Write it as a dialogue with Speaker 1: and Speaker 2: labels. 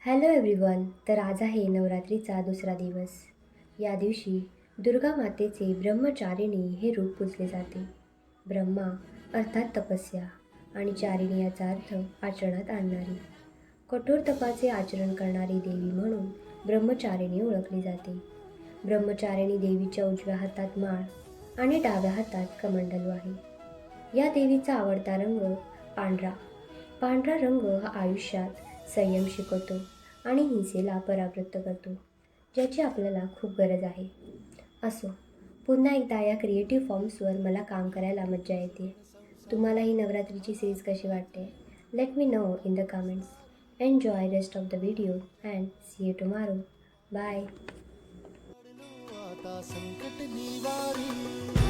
Speaker 1: Hello everyone. तर आज आहे नवरात्रीचा दुसरा दिवस. या दिवशी दुर्गा मातेचे ब्रह्मचारिणी हे रूप पूजले जाते. ब्रह्मा अर्थात तपस्या आणि चारिणी याचा अर्थ आचरणात आणणारी. कठोर तपाचे आचरण करणारी देवी म्हणून ब्रह्मचारिणी ओळखली जाते. ब्रह्मचारिणी देवीच्या उजव्या हातात माळ आणि डाव्या हातात कमंडलू आहे. या देवीचा आवडता रंग पांढरा. पांढरा रंग हा आयुष्यात संयम शिकवतो आणि हिंसेला परावृत्त करतो, ज्याची आपल्याला खूप गरज आहे. असो, पुन्हा एकदा या क्रिएटिव्ह फॉर्म्सवर मला काम करायला मज्जा येते. तुम्हाला ही नवरात्रीची सिरीज कशी वाटते? Let me know in the comments. Enjoy rest of the video and see you tomorrow. Bye.
Speaker 2: आता संकट निवारी